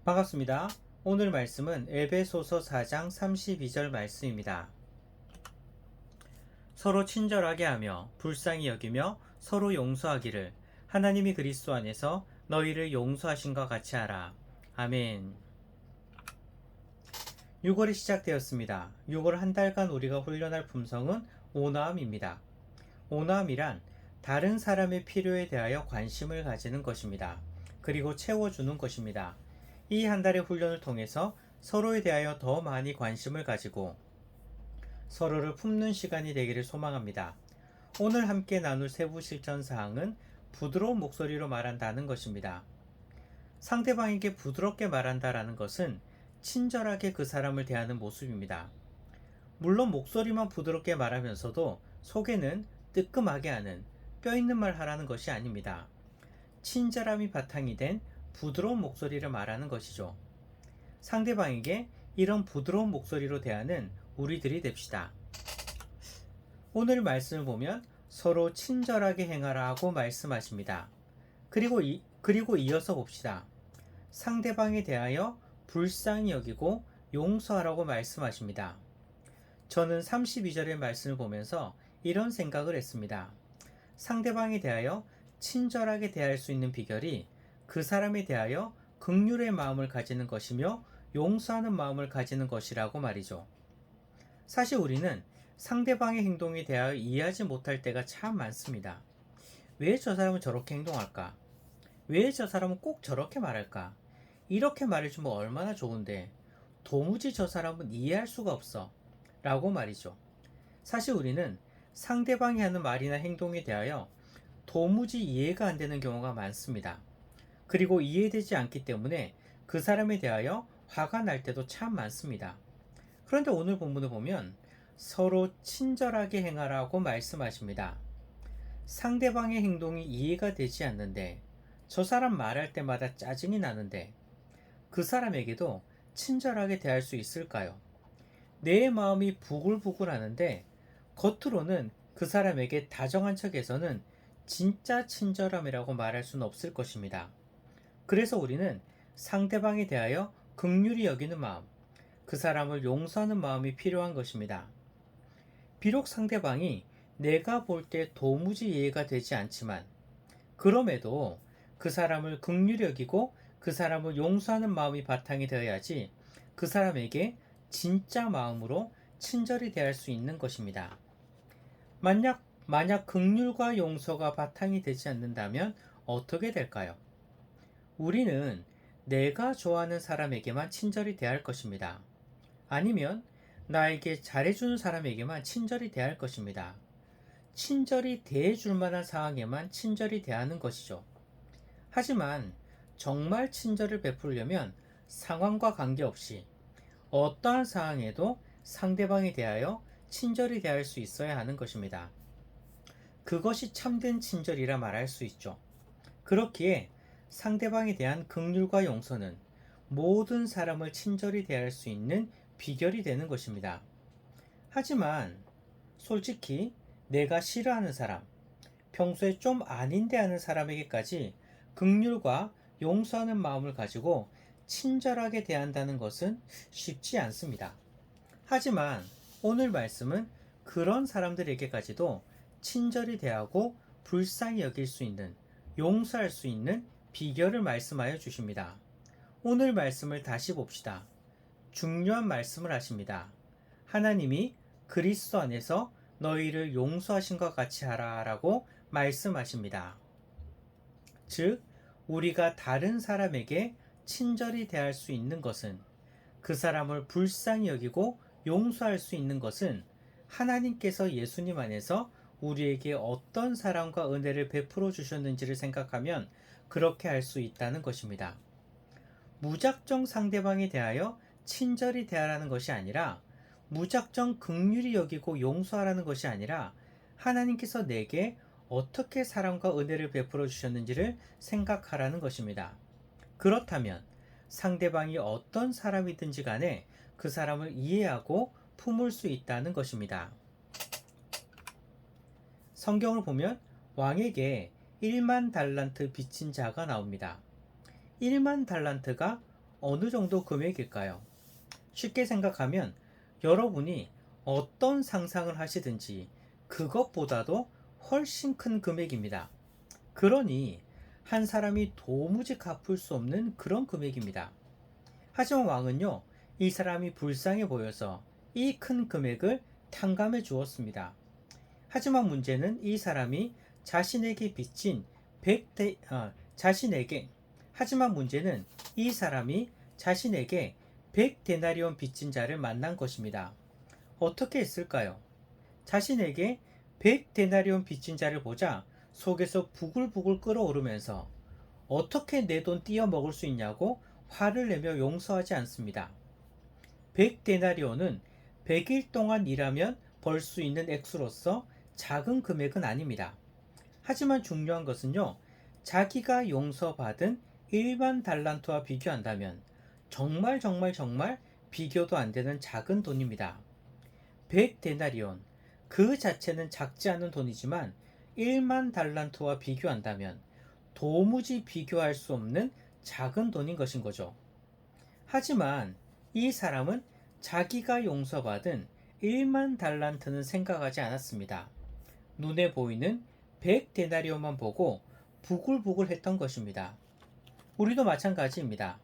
반갑습니다. 오늘 말씀은 에베소서 4장 32절 말씀입니다. 서로 친절하게 하며 불쌍히 여기며 서로 용서하기를 하나님이 그리스도 안에서 너희를 용서하신 것 같이 하라. 아멘. 6월이 시작되었습니다. 6월 한 달간 우리가 훈련할 품성은 온화함입니다. 온화함이란 다른 사람의 필요에 대하여 관심을 가지는 것입니다. 그리고 채워주는 것입니다. 이 한 달의 훈련을 통해서 서로에 대하여 더 많이 관심을 가지고 서로를 품는 시간이 되기를 소망합니다. 오늘 함께 나눌 세부 실천 사항은 부드러운 목소리로 말한다는 것입니다. 상대방에게 부드럽게 말한다라는 것은 친절하게 그 사람을 대하는 모습입니다. 물론 목소리만 부드럽게 말하면서도 속에는 뜨끔하게 하는 뼈 있는 말 하라는 것이 아닙니다. 친절함이 바탕이 된 부드러운 목소리를 말하는 것이죠. 상대방에게 이런 부드러운 목소리로 대하는 우리들이 됩시다. 오늘 말씀을 보면 서로 친절하게 행하라고 말씀하십니다. 그리고 이어서 봅시다. 상대방에 대하여 불쌍히 여기고 용서하라고 말씀하십니다. 저는 32절의 말씀을 보면서 이런 생각을 했습니다. 상대방에 대하여 친절하게 대할 수 있는 비결이 그 사람에 대하여 긍휼의 마음을 가지는 것이며 용서하는 마음을 가지는 것이라고 말이죠. 사실 우리는 상대방의 행동에 대하여 이해하지 못할 때가 참 많습니다. 왜 저 사람은 저렇게 행동할까? 왜 저 사람은 꼭 저렇게 말할까? 이렇게 말해주면 얼마나 좋은데 도무지 저 사람은 이해할 수가 없어 라고 말이죠. 사실 우리는 상대방이 하는 말이나 행동에 대하여 도무지 이해가 안 되는 경우가 많습니다. 그리고 이해되지 않기 때문에 그 사람에 대하여 화가 날 때도 참 많습니다. 그런데 오늘 본문을 보면 서로 친절하게 행하라고 말씀하십니다. 상대방의 행동이 이해가 되지 않는데 저 사람 말할 때마다 짜증이 나는데 그 사람에게도 친절하게 대할 수 있을까요? 내 마음이 부글부글 하는데 겉으로는 그 사람에게 다정한 척해서는 진짜 친절함이라고 말할 수는 없을 것입니다. 그래서 우리는 상대방에 대하여 긍휼히 여기는 마음, 그 사람을 용서하는 마음이 필요한 것입니다. 비록 상대방이 내가 볼 때 도무지 이해가 되지 않지만 그럼에도 그 사람을 긍휼히 여기고 그 사람을 용서하는 마음이 바탕이 되어야지 그 사람에게 진짜 마음으로 친절히 대할 수 있는 것입니다. 만약 긍휼과 용서가 바탕이 되지 않는다면 어떻게 될까요? 우리는 내가 좋아하는 사람에게만 친절히 대할 것입니다. 아니면 나에게 잘해주는 사람에게만 친절히 대할 것입니다. 친절히 대해줄 만한 상황에만 친절히 대하는 것이죠. 하지만 정말 친절을 베풀려면 상황과 관계없이 어떠한 상황에도 상대방에 대하여 친절히 대할 수 있어야 하는 것입니다. 그것이 참된 친절이라 말할 수 있죠. 그렇기에 상대방에 대한 긍휼과 용서는 모든 사람을 친절히 대할 수 있는 비결이 되는 것입니다. 하지만 솔직히 내가 싫어하는 사람, 평소에 좀 아닌데 하는 사람에게까지 긍휼과 용서하는 마음을 가지고 친절하게 대한다는 것은 쉽지 않습니다. 하지만 오늘 말씀은 그런 사람들에게까지도 친절히 대하고 불쌍히 여길 수 있는, 용서할 수 있는 비결을 말씀하여 주십니다. 오늘 말씀을 다시 봅시다. 중요한 말씀을 하십니다. 하나님이 그리스도 안에서 너희를 용서하신 것 같이 하라 라고 말씀하십니다. 즉, 우리가 다른 사람에게 친절히 대할 수 있는 것은, 그 사람을 불쌍히 여기고 용서할 수 있는 것은 하나님께서 예수님 안에서 우리에게 어떤 사랑과 은혜를 베풀어 주셨는지를 생각하면 그렇게 할 수 있다는 것입니다. 무작정 상대방에 대하여 친절히 대하라는 것이 아니라 무작정 긍휼히 여기고 용서하라는 것이 아니라 하나님께서 내게 어떻게 사랑과 은혜를 베풀어 주셨는지를 생각하라는 것입니다. 그렇다면 상대방이 어떤 사람이든지 간에 그 사람을 이해하고 품을 수 있다는 것입니다. 성경을 보면 왕에게 1만 달란트 빚진 자가 나옵니다. 1만 달란트가 어느 정도 금액일까요? 쉽게 생각하면 여러분이 어떤 상상을 하시든지 그것보다도 훨씬 큰 금액입니다. 그러니 한 사람이 도무지 갚을 수 없는 그런 금액입니다. 하지만 왕은요, 이 사람이 불쌍해 보여서 이 큰 금액을 탕감해 주었습니다. 하지만 문제는 이 사람이 자신에게 빚진 100대, 자신에게, 하지만 문제는 이 사람이 자신에게 100데나리온 빚진 자를 만난 것입니다. 어떻게 했을까요? 자신에게 100데나리온 빚진 자를 보자 속에서 부글부글 끓어오르면서 어떻게 내 돈 띄어 먹을 수 있냐고 화를 내며 용서하지 않습니다. 100데나리온은 100일 동안 일하면 벌 수 있는 액수로서 작은 금액은 아닙니다. 하지만 중요한 것은요, 자기가 용서받은 일반 달란트와 비교한다면 정말 비교도 안 되는 작은 돈입니다. 100데나리온, 그 자체는 작지 않은 돈이지만 1만 달란트와 비교한다면 도무지 비교할 수 없는 작은 돈인 것인 거죠. 하지만 이 사람은 자기가 용서받은 1만 달란트는 생각하지 않았습니다. 눈에 보이는 100데나리온만 보고 부글부글 했던 것입니다. 우리도 마찬가지입니다.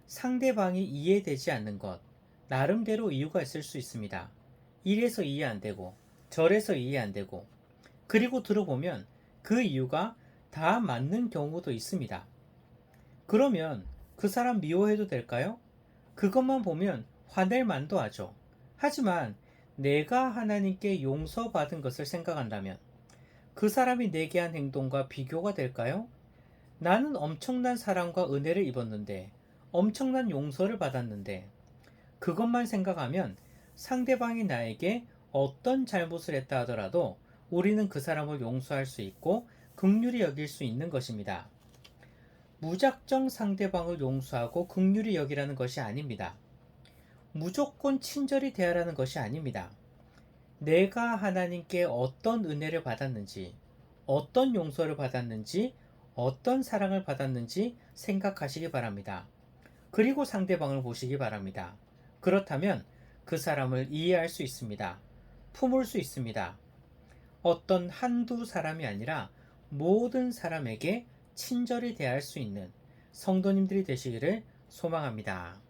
상대방이 이해되지 않는 것, 나름대로 이유가 있을 수 있습니다. 이래서 이해 안 되고, 저래서 이해 안 되고, 그리고 들어보면 그 이유가 다 맞는 경우도 있습니다. 그러면 그 사람 미워해도 될까요? 그것만 보면 화낼 만도 하죠. 하지만 내가 하나님께 용서받은 것을 생각한다면 그 사람이 내게 한 행동과 비교가 될까요? 나는 엄청난 사랑과 은혜를 입었는데, 엄청난 용서를 받았는데, 그것만 생각하면 상대방이 나에게 어떤 잘못을 했다 하더라도 우리는 그 사람을 용서할 수 있고 긍휼히 여길 수 있는 것입니다. 무작정 상대방을 용서하고 긍휼히 여기라는 것이 아닙니다. 무조건 친절히 대하라는 것이 아닙니다. 내가 하나님께 어떤 은혜를 받았는지, 어떤 용서를 받았는지, 어떤 사랑을 받았는지 생각하시기 바랍니다. 그리고 상대방을 보시기 바랍니다. 그렇다면 그 사람을 이해할 수 있습니다. 품을 수 있습니다. 어떤 한두 사람이 아니라 모든 사람에게 친절히 대할 수 있는 성도님들이 되시기를 소망합니다.